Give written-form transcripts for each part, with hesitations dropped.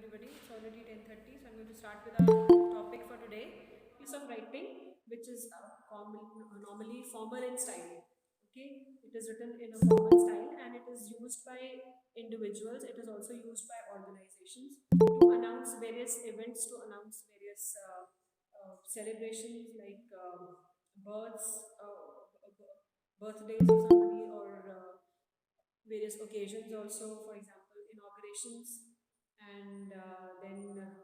everybody. It's already 10:30, so I'm going to start with our topic for today. Piece of writing, which is normally formal in style. Okay, it is written in a formal style and it is used by individuals. It is also used by organizations to announce various events, to announce various celebrations like births, birthdays of somebody, or various occasions also, for example inaugurations, and then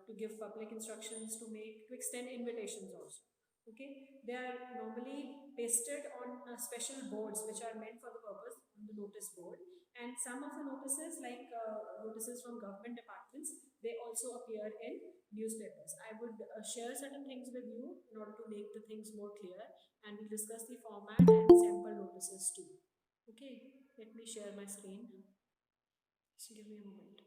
to give public instructions, to extend invitations also. Okay, they are normally pasted on special boards which are meant for the purpose on the notice board, and some of the notices, like notices from government departments, they also appear in newspapers. I would share certain things with you in order to make the things more clear, and we'll discuss the format and sample notices too. Okay, let me share my screen. Just give me a moment.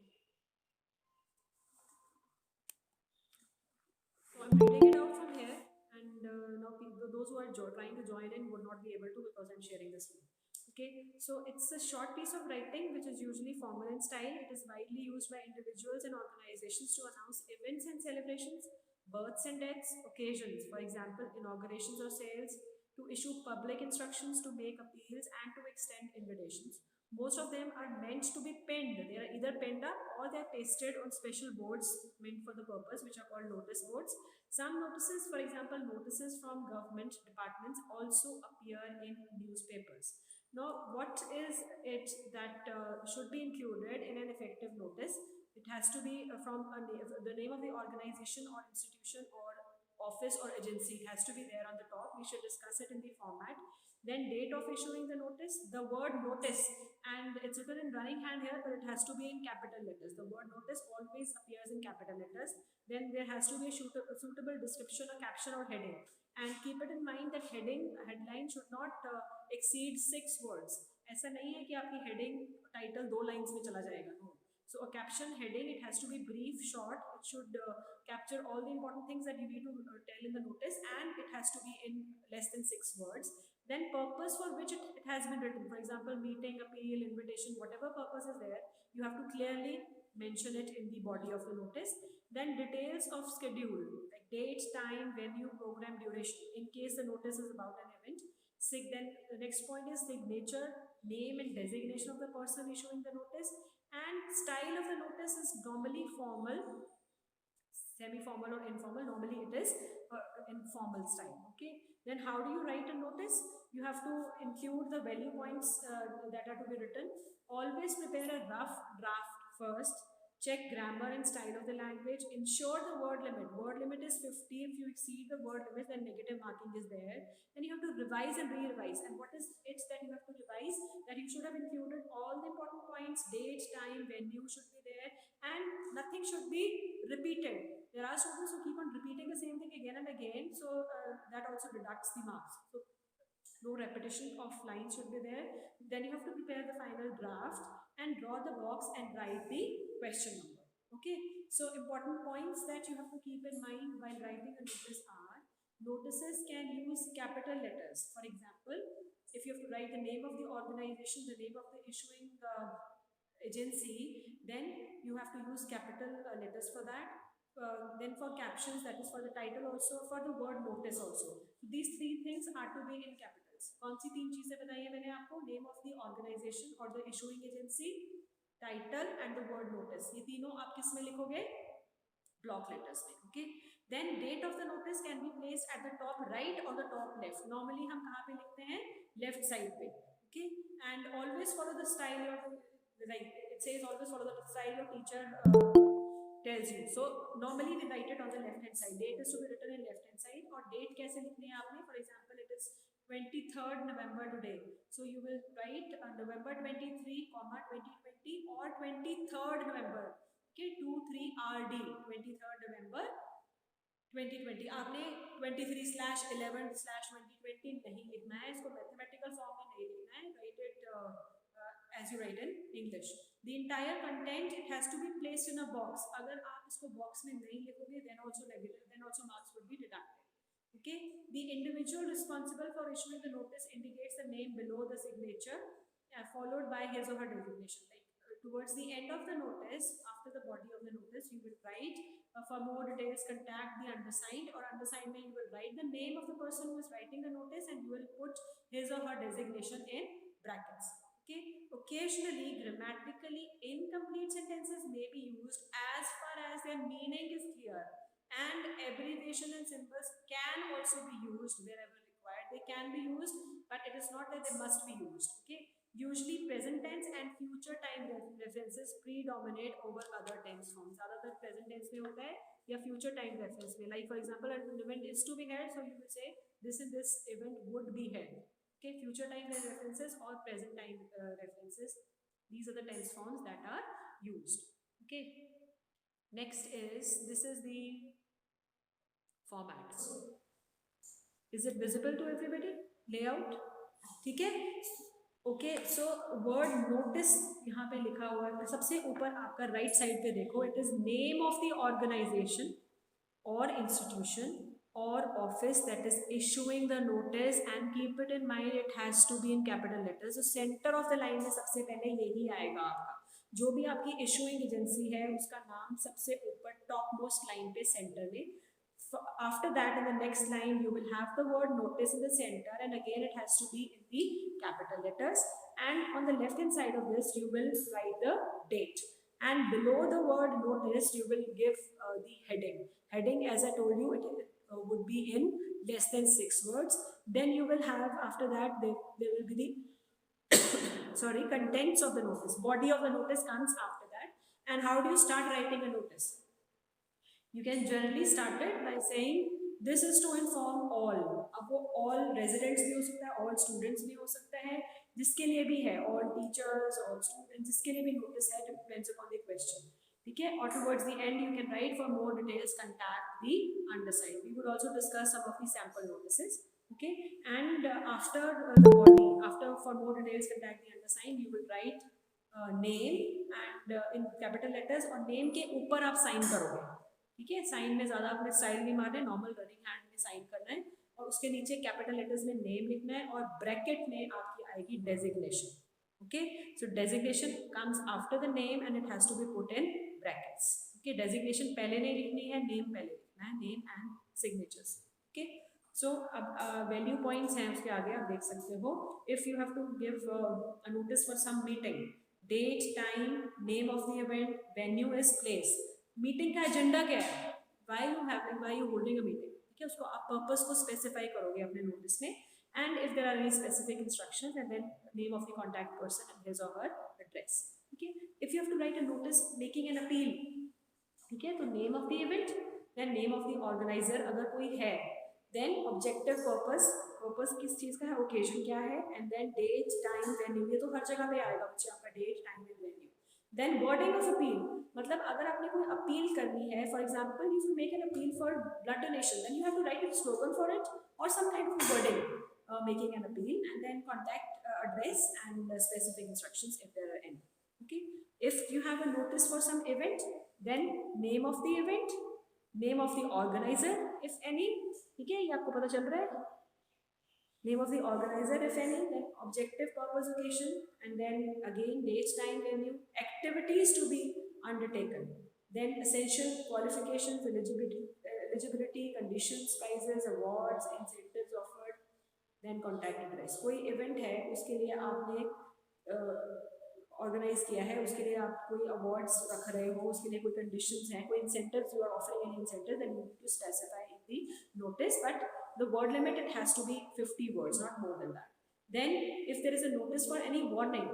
So I'm reading it out from here, and now people, those who are trying to join in would not be able to because I'm sharing the screen. Okay, so it's a short piece of writing which is usually formal in style. It is widely used by individuals and organizations to announce events and celebrations, births and deaths, occasions, for example, inaugurations or sales, to issue public instructions, to make appeals, and to extend invitations. Most of them are meant to be pinned. They are either pinned up or they are pasted on special boards meant for the purpose, which are called notice boards. Some notices, for example, notices from government departments, also appear in newspapers. Now, what is it that should be included in an effective notice? It has to be from the name of the organization or institution or office or agency. It has to be there on the top. We should discuss it in the format. Then date of issuing the notice, the word notice, and it's written in running hand here, but it has to be in capital letters. The word notice always appears in capital letters. Then there has to be a suitable description, a caption or heading. And keep it in mind that headline should not exceed 6 words. ऐसा नहीं है कि आपकी heading title 2 lines में चला जाएगा. No. So a caption heading, it has to be brief, short. It should capture all the important things that you need to tell in the notice, and it has to be in less than 6 words. Then purpose for which it has been written, for example, meeting, appeal, invitation, whatever purpose is there, you have to clearly mention it in the body of the notice. Then details of schedule, like date, time, venue, program, duration, in case the notice is about an event. Then the next point is signature, name and designation of the person issuing the notice. And style of the notice is normally formal, semi-formal or informal. Normally it is informal style. Okay, then how do you write a notice? You have to include the value points that are to be written. Always prepare a rough draft first. Check grammar and style of the language. Ensure the word limit is 50. If you exceed the word limit, then negative marking is there. Then you have to revise and re-revise. And what is it that you have to revise? That you should have included all the important points. Date, time, venue should be there, and nothing should be repeated. There are students who keep on repeating the same thing again and again, so that also deducts the marks. So no repetition of lines should be there. Then you have to prepare the final draft and draw the box and write the question number. Okay, so important points that you have to keep in mind while writing a notice are: notices can use capital letters. For example, if you have to write the name of the organization, the name of the issuing agency, then you have to use capital letters for that. Then for captions, that is for the title also, for the word notice also. These three things are to be in capitals. कौन सी तीन चीजें बताई है मैंने आपको? Name of the organisation और the issuing agency, title and the word notice. ये तीनों आप किस में लिखोगे? Block letters में. Okay, then date of the notice can be placed at the top right or the top left. Normally हम कहाँ पे लिखते हैं? Left side पे. Okay, and always follow the style your, like it says, always follow the style your teacher tells you. So normally we write it on the left hand side. Date is to be written in left hand side. और date कैसे लिखनी है आपने? For example, it is 23rd November today. So you will write November 23, 2020 or 23rd November. Okay, 23RD, 23rd November 2020. आपने 23/11/2020 नहीं लिखना है, इसको मैथमेटिकल फॉर्म में नहीं लिखना है. Write it as you write in English. The entire content, it has to be placed in a box. अगर आप इसको बॉक्स में नहीं लिखोगे, then also negative, then also marks would be deducted. Okay, the individual responsible for issuing the notice indicates the name below the signature, followed by his or her designation. Like towards the end of the notice, after the body of the notice, notice, you will write for more details contact the undersigned, or undersigned में you will write the name of the person who is writing the notice and you will put his or her designation in brackets. Okay, occasionally grammatically incomplete sentences may be used as far as their meaning is clear, and abbreviation and symbols can also be used wherever required. They can be used, but it is not that they must be used. Okay, usually present tense and future time references predominate over other tense forms. ज़्यादातर present tense में होता है या future time reference में. Like for example, an event is to be held, so you will say this and this event would be held. Okay, future time references or present time references. These are the tense forms that are used. Okay. Next is, this is the format. Is it visible to everybody? Layout. ठीक है. Okay, so word notice यहाँ पे लिखा हुआ है. सबसे ऊपर आपका राइट साइड पे देखो, it is name of the organisation और institution or office that is issuing the notice, and keep it in mind it has to be in capital letters. So center of the line में सबसे पहले यही आएगा आपका. जो भी आपकी issuing agency है उसका नाम सबसे ऊपर top most line पे center में. After that, in the next line you will have the word notice in the center, and again it has to be in the capital letters, and on the left hand side of this you will write the date, and below the word notice you will give the heading. Heading, as I told you, it would be in less than 6 words. Then you will have, after that there will be the sorry, contents of the notice. Body of the notice comes after that. And how do you start writing a notice? You can generally start it by saying this is to inform all. अब वो all residents भी हो सकता है, all students भी हो सकता है, जिसके लिए भी है, all teachers, all students, जिसके लिए भी notice है, depends upon the question. ठीक है. Or towards the end you can write for more details contact the undersigned. We would also discuss some of the sample notices. Okay. And after the body, after for more details contact the undersigned, you will write name and in capital letters, और name के ऊपर आप sign करोगे. ठीक है. Sign में ज़्यादा अपने स्टाइल नहीं मारना है, नॉर्मल रनिंग हैंड में साइन करना है, और उसके नीचे कैपिटल लेटर्स में नेम लिखना है, और ब्रैकेट में आपकी आएगी designation. Okay, so designation comes after the name and it has to be put in brackets. Okay, designation पहले नहीं लिखनी है, नेम पहले लिखना है, name and signatures. Okay, so अब वैल्यू पॉइंट्स हैं उसके आगे, आप देख सकते हो. If you have to give a notice for some meeting, date, time, name of the event, venue is place. Meeting का एजेंडा क्या है, why you holding a meeting. ठीक है, उसको आप पर्पस को स्पेसिफाई करोगे अपने नोटिस में. And if there are any specific instructions, and then name of the contact person and his or her address. ठीक है. If you have to write a notice making an appeal, ठीक है, तो name of the event, then name of the organiser अगर कोई है, then objective purpose, purpose किस चीज़ का है, ओकेजन क्या है, and then date, time, venue. ये तो हर जगह पे आएगा बच्चे, आपका date, time and venue. Then wording of appeal, मतलब अगर आपने कोई अपील करनी है, for example you will make an appeal for blood donation, then you have to write a slogan for it और some kind of wording making an appeal, and then contact address and specific instructions if there are any. Okay, if you have a notice for some event, then name of the event, name of the organiser if any. ठीक है, ये आपको पता चल रहा है. Name of the organizer if any, then objective, purpose, occasion, and then again date, time, venue, activities to be undertaken, then essential qualifications, eligibility, conditions, prizes, awards, incentives offered, then contact address. कोई event है उसके लिए आपने organise किया है, उसके लिए आप कोई अवार्ड्स रख रहे हो, उसके लिए कोई कंडीशंस हैं, कोई incentives you are offering any incentive, then you need to specify in the notice, but the word limit, it has to be 50 words, not more than that. Then if there is a notice for any warning,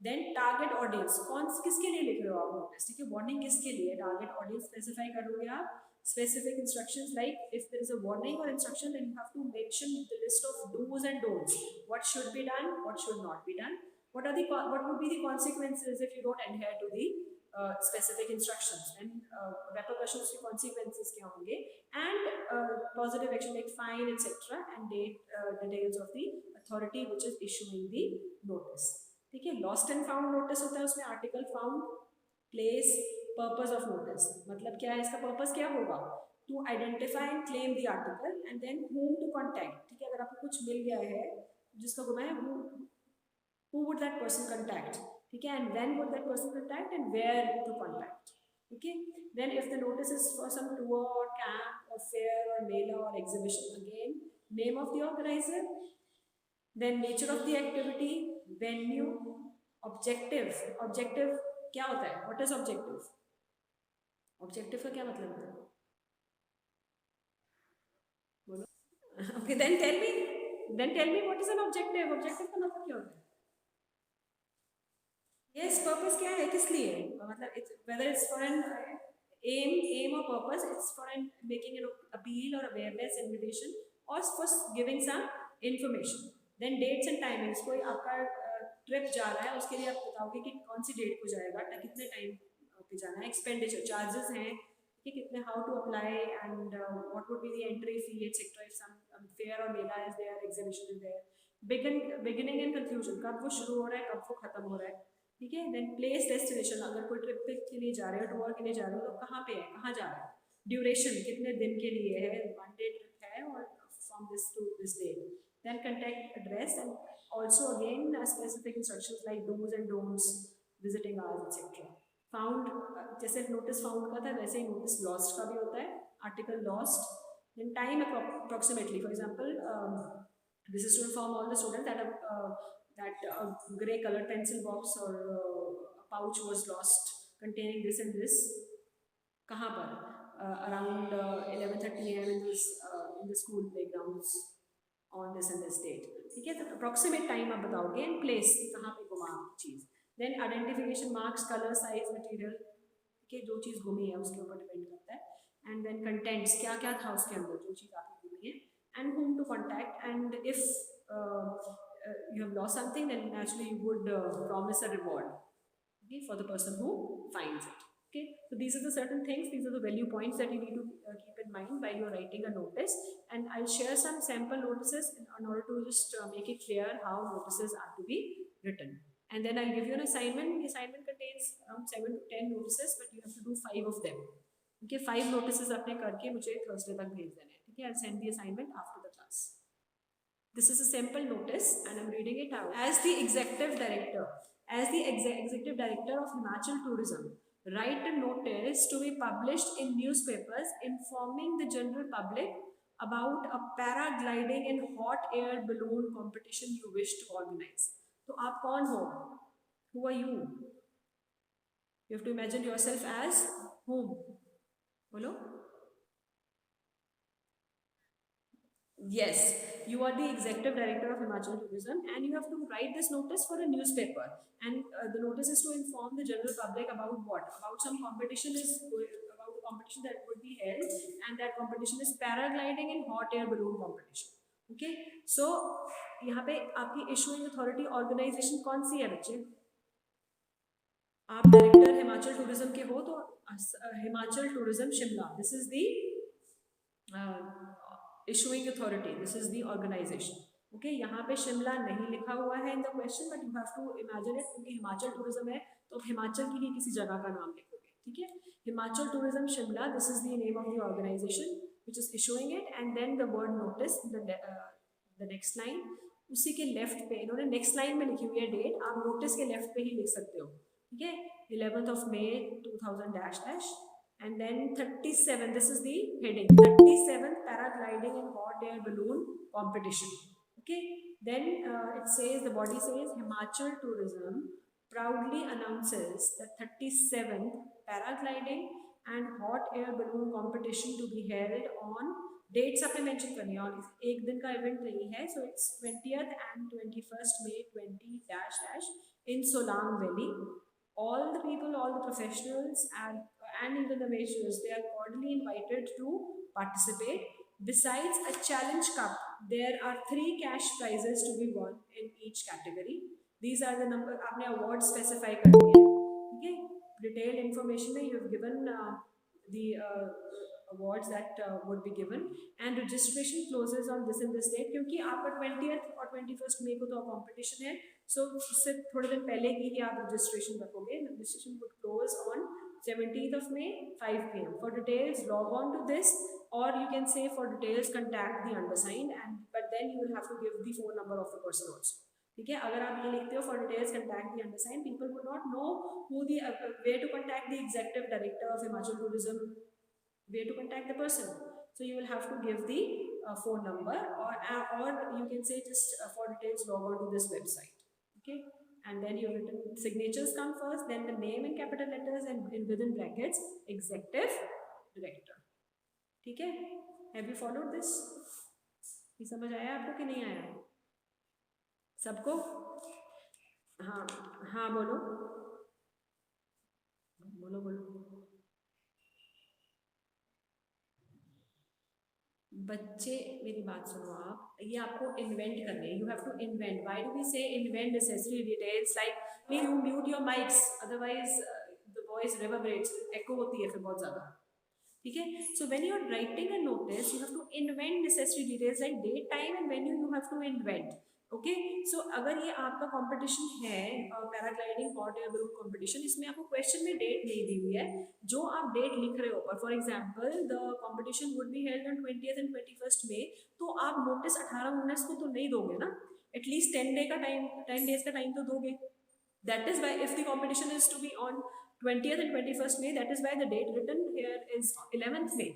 then target audience, कौन किसके लिए लिख रहे हो आप notice. ठीक है, warning किसके लिए, टारगेट ऑडियंस स्पेसिफाई करोगे आप. Specific instructions, like if there is a warning or instruction, then you have to mention the list of do's and don'ts, what should be done, what should not be done, what would be the consequences if you don't adhere to the specific instructions, and repercussions की consequences क्या होंगे, and positive action like fine etc, and details of the authority which is issuing the notice. ठीक है. lost and found notice होता है, उसमें article found, place, purpose of notice. मतलब क्या है, इसका purpose क्या होगा, to identify and claim the article, and then whom to contact. ठीक है, अगर आपको कुछ मिल गया है जिसका गुना है, who would that person contact. ठीक है, and when would that person contact and where to contact. Okay, then if the notice is for some tour or camp or fair or mela or exhibition, again name of the organizer, then nature of the activity, venue, objective. Objective क्या होता है? What is objective? Objective का क्या मतलब है? बोलो. Okay, then tell me. Then tell me what is an objective? Objective का मतलब क्या होता है? Yes, purpose क्या है? किस लिए? मतलब whether it's for an aim or purpose, it's for an making an appeal or awareness, invitation, or for giving some information. Then dates and timings. कोई आपका ट्रिप जा रहा है, उसके लिए आप बताओगे कि कौन सी डेट को जाएगा, कितने टाइम पे जाना है, एक्सपेंडिचर चार्जेस हैं कि कितने, how to apply and what would be the entry fee etcetera, if some fair और mela is there, exhibition is there, beginning and conclusion, कब वो शुरू हो रहा है, कब वो खत्म हो रहा है. ठीक है. देन प्लेस डेस्टिनेशन, अगर कोई ट्रिप के लिए जा रहे हो, टूर के लिए जा रहे हो, तो कहाँ पे है, कहाँ जा रहा है. ड्यूरेशन, कितने दिन के लिए है, 1 day ट्रिप है और from this to this day. Then contact address and also again specific instructions like dos and don'ts, visiting hours etcetera. Found, जैसे नोटिस फाउंड का था वैसे ही नोटिस लॉस्ट का भी होता है, article lost. Then time approximately, for example this is to inform all the students that a grey colored pencil box or a pouch was lost containing this and this. कहाँ पर? Around 11:30 a.m. in the school playgrounds on this and this date. ठीक है. तो approximate time आप बताओगे and place कहाँ पे घुमा चीज़. Then identification marks, color, size, material. ठीक है, जो चीज़ घूमी है उसके ऊपर डिपेंड करता है. And then contents, क्या क्या था उसके अंदर, जो चीज़ आपने घूमी है. And whom to contact, and if you have lost something, then naturally you would promise a reward, okay, for the person who finds it. Okay, so these are the certain things, these are the value points that you need to keep in mind while you're writing a notice. And I'll share some sample notices in order to just make it clear how notices are to be written. And then I'll give you an assignment. The assignment contains around 7 to 10 notices, but you have to do 5 of them. Okay, 5 notices आपने करके मुझे Thursday तक भेज देने हैं. ठीक है, I'll send the assignment after the class. This is a sample notice and I'm reading it out. As the executive director of Himachal Tourism, write a notice to be published in newspapers informing the general public about a paragliding and hot air balloon competition you wish to organize. तो आप कौन हो? Who are you? You have to imagine yourself as whom? बोलो. Yes, you are the executive director of Himachal Tourism and you have to write this notice for a newspaper. And the notice is to inform the general public about what? About some competition about the competition that would be held, and that competition is paragliding and hot air balloon competition. Okay, so यहाँ पे आपकी issuing authority organization कौन सी है बच्चे? आप director Himachal tourism के हो तो Himachal tourism Shimla, this is the issuing authority, this is the organization. Okay, यहाँ पे शिमला नहीं लिखा हुआ है in the question, but you have to imagine it, क्योंकि हिमाचल टूरिज्म है तो हिमाचल की ही किसी जगह का नाम लिखोगे. ठीक है, Himachal tourism Shimla, this is the name of the organization which is issuing it. And then the word notice, the next line, उसी के लेफ्ट पे इन्होंने नेक्स्ट लाइन में लिखी हुई है डेट, आप नोटिस के लेफ्ट पे ही लिख सकते हो. ठीक है, 11th of May 2000 dash dash. And then 37, this is the heading, 37th paragliding and hot air balloon competition. Okay, then it says, the body says, Himachal Tourism proudly announces the 37th paragliding and hot air balloon competition to be held on, dates आपने mention करनी है, और एक दिन का event नहीं है, so it's 20th and 21st May 20 dash dash in Solang Valley. All the people, all the professionals and even the majors, they are cordially invited to participate. Besides a challenge cup, there are 3 cash prizes to be won in each category. These are the number, आपने award specify कर दिए हैं. ठीक है, detailed information में you have given the awards that would be given, and registration closes on this and this date, क्योंकि आपका 20th और 21st May को तो competition है, so उससे थोड़े दिन पहले की ही आप registration रखोगे. Registration would close on 17th of May 5 p.m. For details, log on to this, or you can say for details contact the undersigned, and but then you will have to give the phone number of the person also. ठीक है, अगर आप ये लिखते हो for details contact the undersign, people would not know who the where to contact the executive director of Himachal tourism, where to contact the person. So you will have to give the phone number, or you can say just for details log on to this website. Okay, and then your written signatures come first, then the name in capital letters and within brackets executive director. ठीक है, have you followed this? ये समझ आया आपको कि नहीं आया सबको? हाँ हाँ, बोलो बोलो बोलो। बच्चे मेरी बात सुनो, आप ये आपको इन्वेंट करने, you have to invent. Why do we say invent necessary details, like please you mute your mics, otherwise the voice reverberates, echo होती है फिर बहुत ज़्यादा। ठीक है, so when you are writing a notice you have to invent necessary details like date time and venue, you have to invent. Okay, so अगर ये आपका कंपटीशन है paragliding hot air balloon competition, इसमें आपको क्वेश्चन में date नहीं दी हुई है, जो आप डेट लिख रहे हो, for example the competition would be held on 20th and 21st May, तो आप नोटिस 18-19 को तो नहीं दोगे ना, एटलीस्ट 10 डेज का टाइम तो दोगे। That is why if the competition is to be on 20th and 21st May, that is why the date written here is 11th May।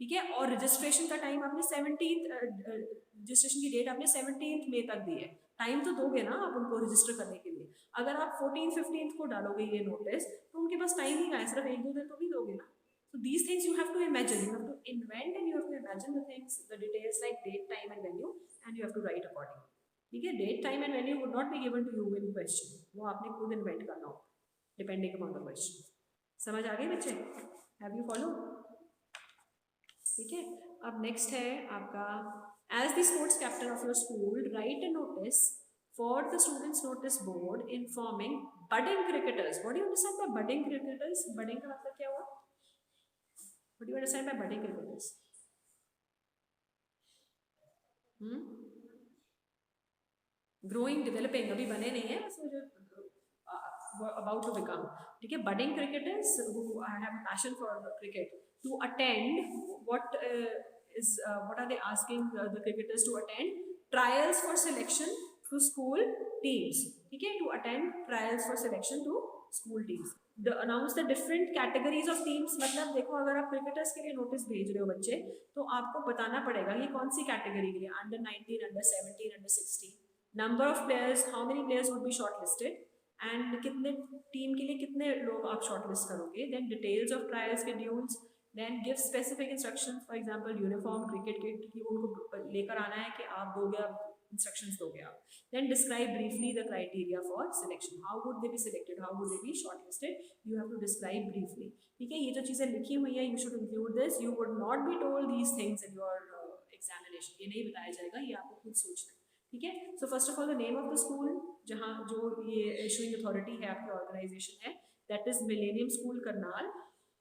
ठीक है, और रजिस्ट्रेशन का टाइम आपने 17th, रजिस्ट्रेशन की date आपने 17th May तक दी है, time तो दोगे ना आप उनको रजिस्टर करने के लिए। अगर आप 14th-15th को डालोगे ये नोटिस तो उनके पास टाइम ही है, सिर्फ 1-2 दिन तो नहीं दोगे ना। So these things you have to imagine, you have to invent and you have to imagine the things, the details like date, time and venue, and you have to write accordingly। ठीक है, date time and venue would not be given to you in question, वो आपने खुद invent करना हो depending upon the question. समझ आ गई बच्चे? Have you follow? ठीक है, अब नेक्स्ट है आपका, as the sports captain of your school write a notice for the students notice board informing budding cricketers. What do you understand by budding cricketers? Budding का मतलब क्या हुआ? What do you understand by budding cricketers? Growing, developing, अभी बने नहीं है, बस मुझे about to become। ठीक है, budding cricketers who have a passion for cricket to attend what are they asking the cricketers to attend? Trials for selection to school teams। ठीक है, to attend trials for selection to school teams। Announce the different categories of teams। मतलब देखो, अगर आप cricketers के लिए notice भेज रहे हो बच्चे, तो आपको बताना पड़ेगा ये कौन सी कैटेगरी के लिए, under 19, under 17, under 16, number of players, how many players would be short listed, and कितने टीम के लिए कितने लोग आप शॉर्ट लिस्ट करोगे, then details of trial schedules, then give specific instructions, for example uniform, cricket kit की उनको लेकर आना है कि आप दोगे, आप इंस्ट्रक्शंस दोगे आप। Then describe briefly the criteria for selection, how would they be selected, how would they be short listed, you have to describe briefly. ठीक है, ये जो चीज़ें लिखी हुई हैं you should include this, you would not be told these things in your examination, ये नहीं बताया जाएगा, ये आपको खुद सोचना है। ठीक है, so first of all the name of the school, जहाँ जो ये इशूइंग अथॉरिटी है आपकी ऑर्गेनाइजेशन है, that is millennium school Karnal.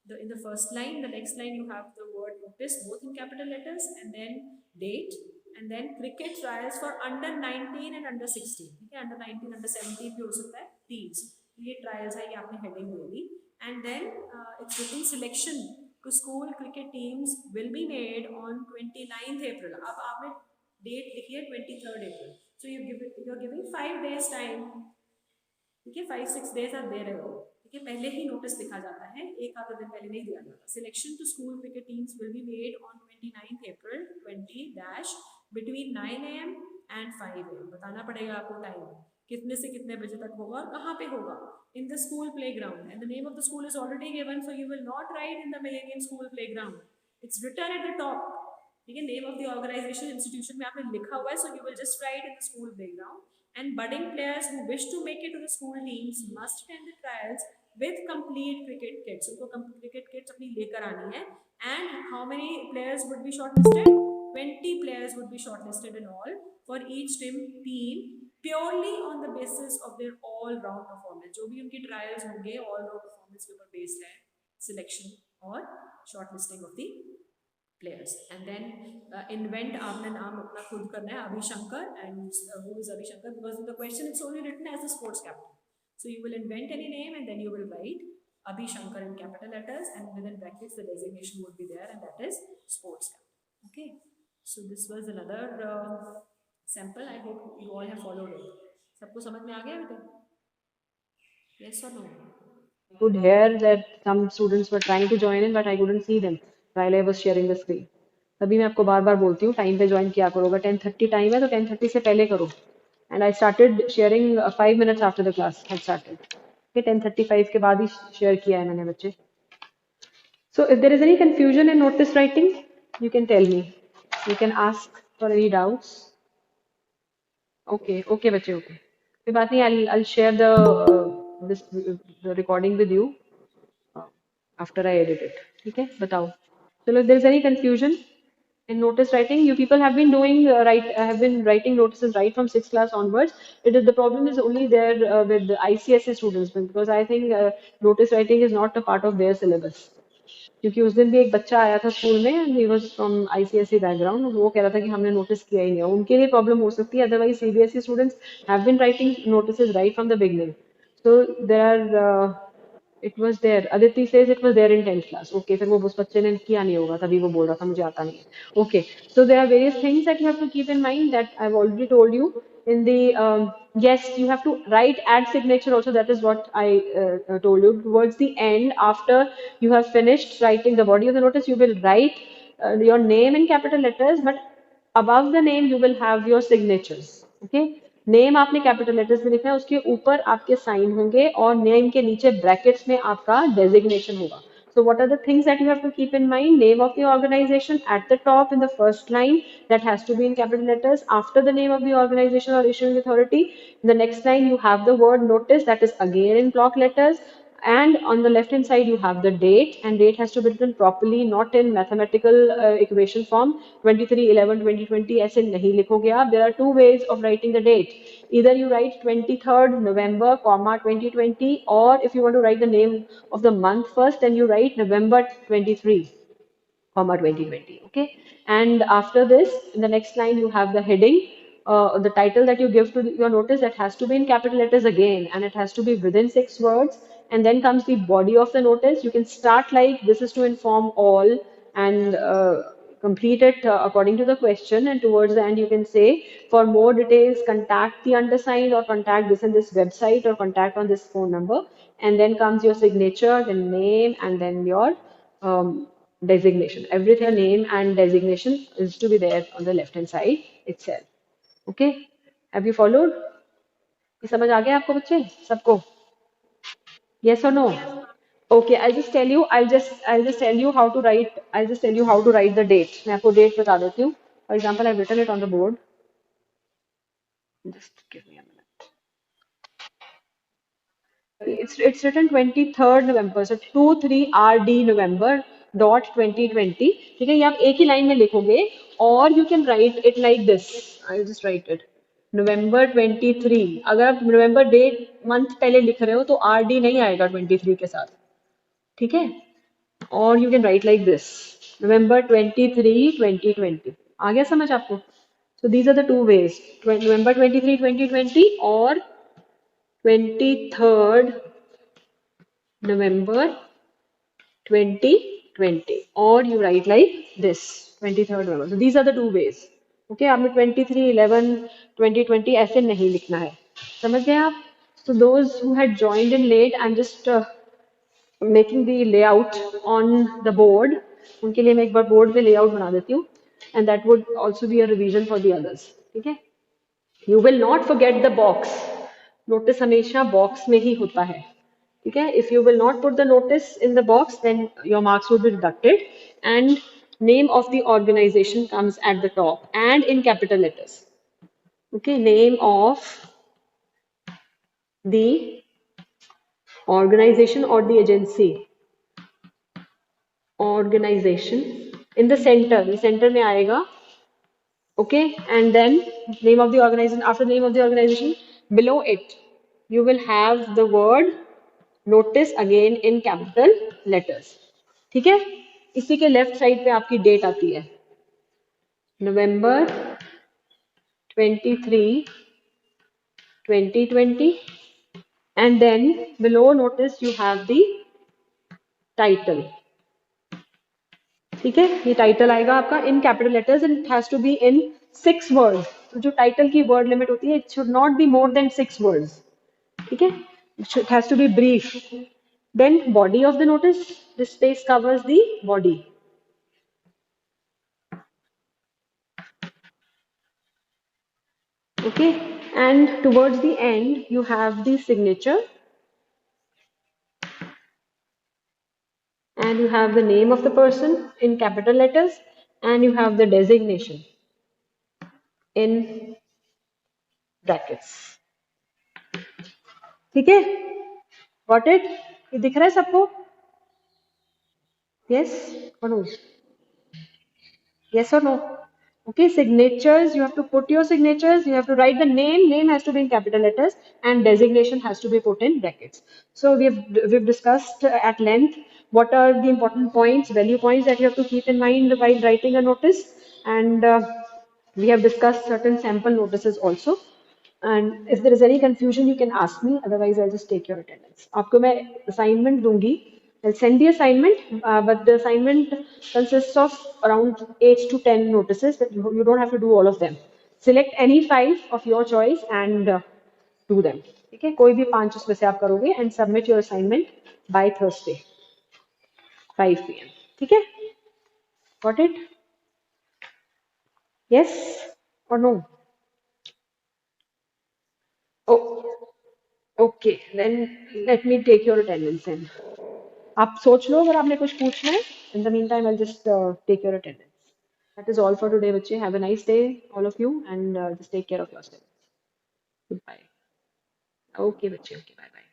In the first line, the next line you have the word notice both in capital letters, and then date, and then cricket trials for under 19 and under 16। ठीक है, under 19 under 17 भी हो सकता है teams, ये trials है, ये आपने heading ले ली। and then it's written selection to school cricket teams will be made on 29th April। अब आपने डेट लिखी है 23rd April, so you are giving 5 days time। ठीक है, 5-6 days आप दे रहे हो। ठीक है, पहले ही नोटिस लिखा जाता है, एक आधा दिन पहले नहीं दिया जाता। Selection to school cricket teams will be made on 29th April 20 between 9 AM and 5 AM। बताना पड़ेगा आपको टाइम, कितने से कितने बजे तक होगा और कहाँ पे होगा, in the school playground, and the name of the school is already given, so you will not write in the Millennium school playground, it's written at the top. ठीक है, name of the organisation institution में आपने लिखा हुआ है, so you will just write in the school playground. And budding players who wish to make it to the school teams must attend the trials with complete cricket kits। उनको cricket kits अपनी लेकर आनी है। And how many players would be shortlisted? 20 players would be shortlisted in all for each team purely on the basis of their all-round performance। जो भी उनकी trials होंगे all-round performance के ऊपर based है selection और shortlisting of the players। and then invent, आपने नाम अपना खुद करना है, अभिशंकर, and who is Abhishankar, because in the question it's only written as the sports captain, so you will invent any name and then you will write Abhishankar in capital letters, and within brackets the designation would be there, and that is sports captain। okay, so this was another sample, I hope you all have followed it। सबको समझ में आ गया अभी तक? Yes or no? Could hear that some students were trying to join in, but I couldn't see them while I was sharing the screen. तभी मैं आपको बार बार बोलती हूँ टाइम पे ज्वाइन किया करो. अगर 10:30 टाइम है तो 10:30 से पहले करो. And I started sharing 5 minutes after the class had started. Okay, 10:35 के बाद ही शेयर किया है मैंने बच्चे. So if there is any confusion in notice writing, you can tell me. You can ask for any doubts. Okay, okay, बच्चे, okay. कोई बात नहीं. I'll share this the recording with you after I edit it. ठीक है, बताओ. So if there is any confusion in notice writing, you people have been doing have been writing notices right from sixth class onwards. It is the problem is only there with the ICSE students, because I think notice writing is not a part of their syllabus. क्योंकि उस दिन भी एक बच्चा आया था school में and he was from ICSE background. वो कह रहा था कि हमने नोटिस किया ही नहीं है. उनके लिए प्रॉब्लम हो सकती है, otherwise CBSE students have been writing notices right from the beginning. So there are it was there. Aditi says it was there in 10th class. Okay, फिर वो उस बच्चे ने किया नहीं होगा तभी वो बोल रहा था मुझे आता नहीं है. Okay, so there are various things that you have to keep in mind that I have already told you in the yes, you have to write add signature also. That is what I told you. Towards the end, after you have finished writing the body of the notice, you will write your name in capital letters, but above the name you will have your signatures. Okay, name आपने capital letters में लिखना है, उसके ऊपर आपके sign होंगे और name के नीचे ब्रैकेट्स में आपका डेजिग्नेशन होगा. So what are the things that you have to keep in mind? Name of the organization at the top in the first line, that has to be in capital letters. After the name of the organization or issuing authority, in the next line you have the word notice, that is again in block letters. And on the left hand side you have the date, and date has to be written properly, not in mathematical equation form. 23/11/2020 ऐसे नहीं लिखोगे आप. There are two ways of writing the date. Either you write 23rd November, comma 2020, or if you want to write the name of the month first, then you write November 23, comma 2020. Okay, and after this, in the next line you have the heading, the title that you give to your notice, that has to be in capital letters again, and it has to be within 6 words. And then comes the body of the notice. You can start like this is to inform all, and complete it according to the question, and towards the end you can say, for more details contact the undersigned, or contact this and this website, or contact on this phone number. And then comes your signature, the name, and then your designation. Everything, name and designation is to be there on the left hand side itself. Okay, have you followed? ये समझ आ गया आपको बच्चे सबको? Yes or no? Okay, I'll just tell you how to write. I'll just tell you how to write the date. मैं आपको date बता देती हूँ. For example, I've written it on the board. Just give me a minute. It's written 23rd November, so 23rd November dot 2020. ठीक है, ये आप एक ही लाइन में लिखोगे. और you can write it like this. I'll just write it. November 23. अगर आप November डेट मंथ पहले लिख रहे हो तो RD नहीं आएगा 23 के साथ. ठीक है, और you can write like this, November 23, 2020. आ गया समझ आपको? So these are the two ways, November 23, 2020 or 23rd November 2020, or you write like this, 23rd November. So these are the two ways. Okay, आपने 23/11/2020 ऐसे नहीं लिखना है. समझ गए आप? So those who had joined in late, I'm just making the layout on the board. उनके लिए मैं एक बार बोर्ड पे लेआउट बना देती हूँ, and that would also be a revision for the others. ठीक है, you will not forget the box. Notice हमेशा बॉक्स में ही होता है. ठीक है, if you will not put the notice in the box, then your marks will be deducted. And name of the organization comes at the top and in capital letters. Okay, name of the organization or the agency, organization in the center, ये center में आएगा. Okay, and then name of the organization. After the name of the organization, below it you will have the word notice again in capital letters. ठीक है, इसी के left side पे आपकी date आती है, November 23, 2020, and then below notice you have the title. ठीक है, ये टाइटल आएगा आपका in capital letters, and it has to be in 6 words. तो जो टाइटल की वर्ड लिमिट होती है, it should not be more than 6 words. ठीक है? It has to be brief. Then body of the notice. This space covers the body. Okay, and towards the end you have the signature, and you have the name of the person in capital letters, and you have the designation in brackets. ठीक है? Got it? ये दिख रहा है सबको? Yes or no? Yes or no? Okay, signatures, you have to put your signatures, you have to write the name has to be in capital letters, and designation has to be put in brackets. So we've discussed at length what are the important points, value points that you have to keep in mind while writing a notice, and we have discussed certain sample notices also. And if there is any confusion, you can ask me. Otherwise, I'll just take your attendance. आपको मैं assignment दूंगी. I'll send the assignment, but the assignment consists of around 8 to 10 notices. That you don't have to do all of them. Select any 5 of your choice and do them. ठीक है? कोई भी 5 उसमें से आप करोगे and submit your assignment by Thursday, 5 p.m. ठीक है? Got it? Yes or no? Oh, okay. Then let me take your attendance then. आप सोच लो अगर आपने कुछ पूछना है. In the meantime, I'll just take your attendance. That is all for today, बच्चे. Have a nice day, all of you, and just take care of yourselves. Goodbye. Okay, बच्चे. Okay, bye bye.